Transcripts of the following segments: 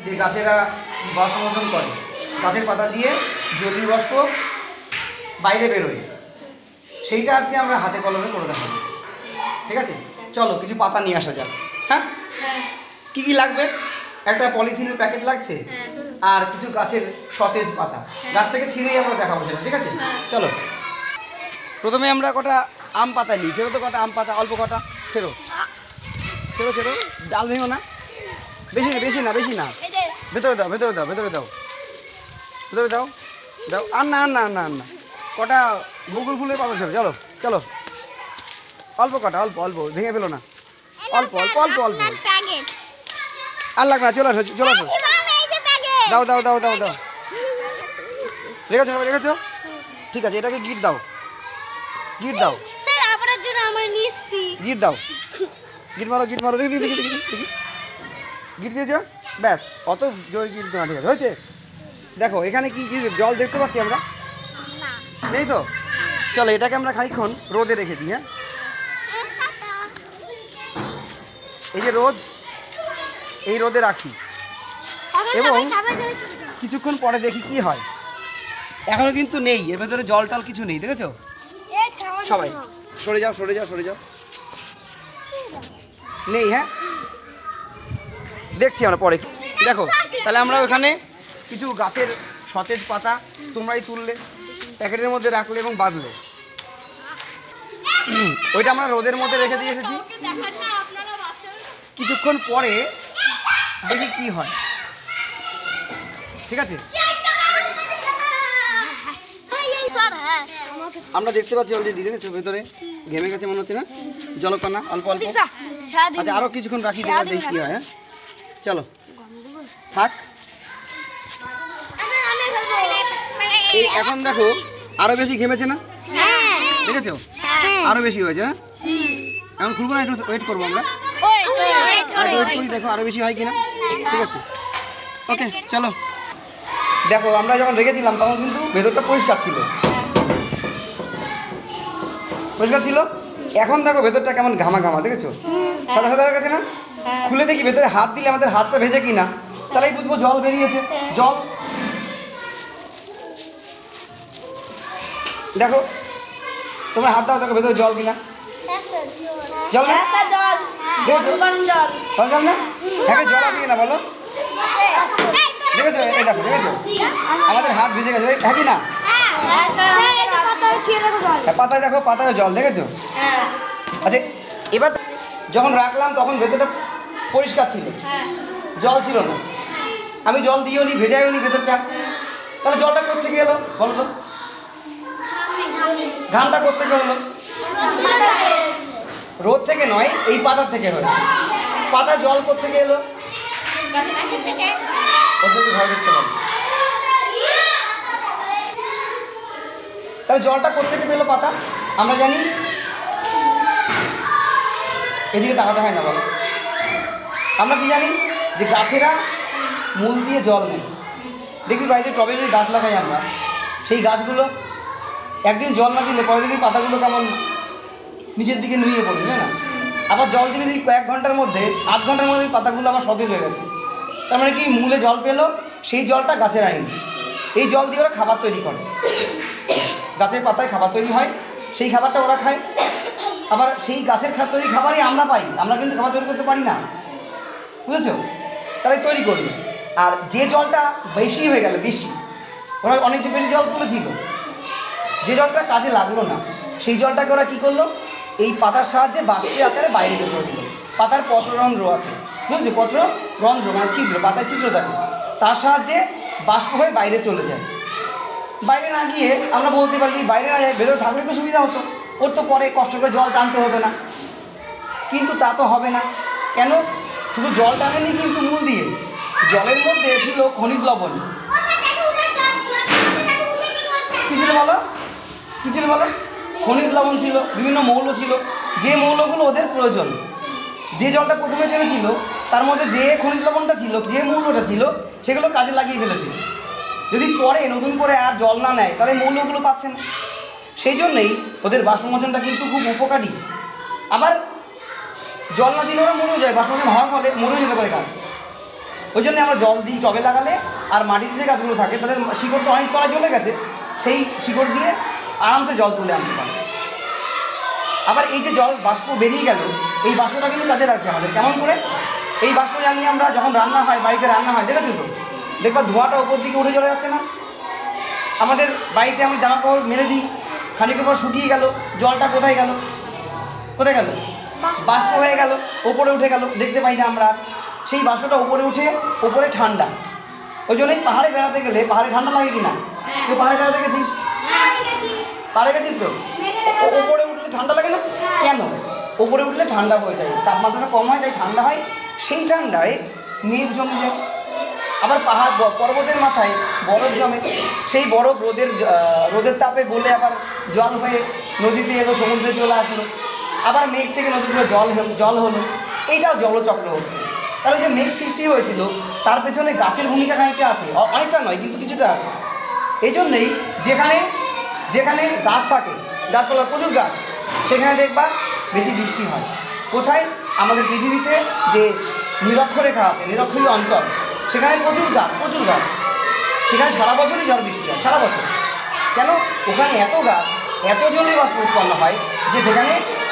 যে গাছেরা বাষ্পমোচন করে, গাছের পাতা দিয়ে জলীয় বাষ্প বাইরে বেরোয়, সেইটা আজকে আমরা হাতে কলমে করে দেখাবো। ঠিক আছে, চলো কিছু পাতা নিয়ে আসা যাক। হ্যাঁ, কি কি লাগবে? একটা পলিথিনের প্যাকেট লাগছে আর কিছু গাছের সতেজ পাতা, গাছ থেকে ছিঁড়েই আমরা দেখাবো সেটা। ঠিক আছে, চলো। প্রথমে আমরা কটা আম পাতা নিই। ছেড়ো তো কটা আম পাতা, অল্প কটা ছেড়ো ছেড়ো ছেড়ো, ডাল ভেঙো না, বেশি না বেশি না বেশি না। ভেতরে দাও ভেতরে দাও ভেতরে দাও ভেতরে দাও দাও। আর না আর না আর না আর না, কটা বকুল ফুলের পাতা ছেড়ো। চলো চলো, অল্প কটা, অল্প অল্প, ভেঙে ফেলো না, অল্প অল্প অল্প অল্প। আর লাগবে না, চলে আসো চলে আসো। দাও দাও দাও দাও দাও, রেখেছো রেখেছো? ঠিক আছে, এটাকে গিট দাও, গিট দাও, গিট দাও, গিট মারো গিট মারো। দেখি দেখি দেখি দেখি, গিট দিয়েছ, ব্যাস। অত জোরে গিট দেওয়া, ঠিক আছে, হয়েছে। দেখো এখানে কি কি জল দেখতে পাচ্ছি আমরা, নেই তো? চলো এটাকে আমরা খানিকক্ষণ রোদে রেখে দিই। হ্যাঁ, এই যে রোদ, এই রোদে রাখি এবং কিছুক্ষণ পরে দেখি কি হয়। এখনো কিন্তু নেই এর ভেতরে জল টল কিছু নেই, দেখেছো? সবাই সরে যাও সরে যাও সরে যাও, নেই। হ্যাঁ, দেখছি আমরা পরে। দেখো তাহলে আমরা ওখানে কিছু গাছের সতেজ পাতা তোমরাই তুললে, প্যাকেটের মধ্যে রাখলে এবং বাঁধলে। ওইটা আমরা রোদের মধ্যে রেখে দিয়ে এসেছি। কিছুক্ষণ পরে দেখি কি হয়। ঠিক আছে, আমরা দেখতে পাচ্ছি অলরেডি, দেখেছো ভেতরে ঘেমে গেছে মনে হচ্ছে না, জলকণা অল্প অল্প। আচ্ছা আরও কিছুক্ষণ রাখি, দেখি কি হয়। হ্যাঁ চলো থাক। এই এখন দেখো আরো বেশি ঘেমেছে না, দেখেছো? আরো বেশি হয়েছে। হ্যাঁ, এখন খুলবো না, একটু ওয়েট করবো আমরা, ওয়েট করি, দেখো আরো বেশি হয় কিনা। ঠিক আছে, ওকে চলো। দেখো আমরা যখন রেখেছিলাম তখন কিন্তু ভেতরটা পরিষ্কার ছিল, পরিষ্কার ছিল। এখন দেখো ভেতরটা কেমন ঘামা ঘামা, দেখেছো? সাদা সাদা হয়ে গেছে না? খুলে দেখি ভেতরে হাত দিলে আমাদের হাতটা ভেজে কিনা, তাহলেই বুঝবো জল বেরিয়েছে। জল দেখো, তোমরা হাত দাও, দেখো ভেতরে জল কিনা। জল না, দেখেছো? জল না, হ্যাঁ জল আছে কিনা বলো, দেখেছো? এই দেখো, দেখেছো আমাদের হাত ভিজে গেছে, হ্যাঁ কি না? পাতায় দেখো, পাতায় জল, দেখেছো? আচ্ছা এবার যখন রাখলাম তখন ভেতরটা পরিষ্কার ছিল, জল ছিল না। আমি জল দিয়েও নি, ভেজাইও নি ভেতরটা, তাহলে জলটা কোত্থেকে এলো বলো তো? ঘামটা কোত্থেকে হলো? রোদ থেকে নয়, এই পাতার থেকে হয়েছে। পাতার জল কোত্থেকে এলো? ওদেরকে ঘরে দেখতে পাবো। তাহলে জলটা কোত্থেকে পেলো পাতা? আমরা জানি, এদিকে তাকাতে হয় না বলো। আমরা কি জানি যে গাছেরা মূল দিয়ে জল নেয়। দেখবি বাড়িতে টবে যদি গাছ লাগাই আমরা, সেই গাছগুলো একদিন জল না দিলে পরে দেখবি পাতাগুলো কেমন নিচের দিকে নুয়ে পড়ে, না? আবার জল দিবি দেখি কয়েক ঘন্টার মধ্যে, আধ ঘন্টার মধ্যে পাতাগুলো আবার সতেজ হয়ে গেছে। তার মানে কি, মূলে জল পেলো, সেই জলটা গাছের আইন। এই জল দিয়ে ওরা খাবার তৈরি করে, গাছের পাতায় খাবার তৈরি হয়, সেই খাবারটা ওরা খায়। আবার সেই গাছের তৈরি খাবারই আমরা পাই, আমরা কিন্তু খাবার তৈরি করতে পারি না, বুঝেছো? তাহলে তৈরি করলো। আর যে জলটা বেশি হয়ে গেল, বেশি, ওরা অনেক বেশি জল তুলেছিল, যে জলটা কাজে লাগলো না, সেই জলটাকে ওরা কী করলো, এই পাতার সাহায্যে বাষ্পের আকারে বাইরে বের করে দিল। পাতার পত্ররন্ধ্র আছে, বুঝেছো? পত্ররন্ধ্র মানে ছিদ্র, পাতায় ছিদ্র থাকে, তার সাহায্যে বাষ্প হয়ে বাইরে চলে যায়। বাইরে না গিয়ে আমরা বলতে পারি যদি বাইরে না যায়, ভেতরে থাকলে তো সুবিধা হতো, ওর তো পরে কষ্ট করে জল টানতে হতো না। কিন্তু তা তো হবে না। কেন? শুধু জল টানেনি কিন্তু মূল দিয়ে, জলের মধ্যে ছিল খনিজ লবণ। কী ছিল বলো, কী ছিল বলো? খনিজ লবণ ছিল, বিভিন্ন মৌল ছিল, যে মৌলগুলো ওদের প্রয়োজন। যে জলটা প্রথমে টেনেছিল তার মধ্যে যে খনিজ লবণটা ছিল, যে মৌলটা ছিল, সেগুলো কাজে লাগিয়ে ফেলেছে। যদি পরে নতুন করে আর জল না নেয় তাহলে মৌলগুলো পাচ্ছে না। সেই জন্যেই ওদের বাষ্পমোচনটা কিন্তু খুব উপকারী। আবার জল না দিলে ওরা মরেও যায়, বাষ্পমোচন হওয়ার ফলে মরেও যেতে পারে গাছ। ওই জন্য আমরা জল দিই টবে লাগালে, আর মাটিতে যে গাছগুলো থাকে তাদের শিকড় তো অনেক তলায় চলে গেছে, সেই শিকড় দিয়ে আরামসে জল তুলে আনতে পারে। আবার এই যে জল বাষ্প বেরিয়ে গেল, এই বাষ্পটা কিন্তু কাজে লাগছে আমাদের। কেমন করে? এই বাষ্প জানিয়ে আমরা যখন রান্না হয়, বাড়িতে রান্না হয়, দেখেছো তো, দেখবা ধোঁয়াটা ওপর দিকে উঠে চলে যাচ্ছে না? আমাদের বাড়িতে আমরা জামা কাপড় মেলে দিই, খানিকের পর শুকিয়ে গেল, জলটা কোথায় গেল? কোথায় গেল? বাষ্প হয়ে গেল, ওপরে উঠে গেল, দেখতে পাই না আমরা। সেই বাষ্পটা ওপরে উঠে, ওপরে ঠান্ডা। ওই জন্যই পাহাড়ে বেড়াতে গেলে পাহাড়ে ঠান্ডা লাগে কি না? তুই পাহাড়ে বেড়াতে গেছিস? পাহাড়ে গেছিস তো? ওপরে উঠলে ঠান্ডা লাগে না কেন? ওপরে উঠলে ঠান্ডা হয়ে যায়, তাপমাত্রাটা কম হয়, তাই ঠান্ডা হয়। সেই ঠান্ডায় মেঘ জমে যায়। আবার পাহাড় পর্বতের মাথায় বরফ জমে, সেই বরফ রোদের তাপে গলে আবার জল হয়ে নদীতে এলো, সমুদ্রে চলে আসলো, আবার মেঘ থেকে নদীতে জল হলো। এইটাও জলচক্র হচ্ছে। তাহলে যে মেঘ সৃষ্টি হয়েছিল তার পেছনে গাছের ভূমিকা খানিকটা আছে, অনেকটা নয় কিন্তু কিছুটা আছে। এই জন্যেই যেখানে যেখানে গাছ থাকে, গাছপালা প্রচুর গাছ, সেখানে দেখবা বেশি বৃষ্টি হয়। কোথায়? আমাদের পৃথিবীতে যে নিরক্ষরেখা আছে, নিরক্ষরীয় অঞ্চল, সেখানে প্রচুর গাছ, সেখানে সারা বছরই ঝড় বৃষ্টি হয়, সারা বছর। কেন? ওখানে এত গাছ, এত জলীয় বাষ্প উৎপন্ন হয় যে সেখানে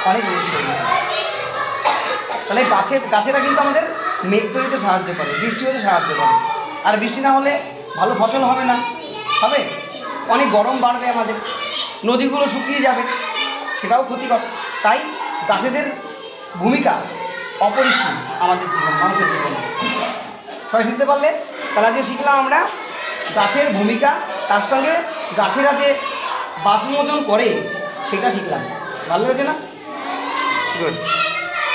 অনেক রোদ তৈরি হয়। তাহলে গাছেরা কিন্তু আমাদের মেঘ তৈরিতে সাহায্য করে, বৃষ্টি হতে সাহায্য করে। আর বৃষ্টি না হলে ভালো ফসল হবে না, হবে অনেক গরম বাড়বে, আমাদের নদীগুলো শুকিয়ে যাবে, সেটাও ক্ষতিকর। তাই গাছেদের ভূমিকা অপরিসীম আমাদের জীবন, মানুষের জীবনে। সবাই শিখতে পারলে? তাহলে আজকে শিখলাম আমরা গাছের ভূমিকা, তার সঙ্গে গাছেরা যে বাষ্পমোচন করে সেটা শিখলাম। ভালো হয়েছে না? গুড।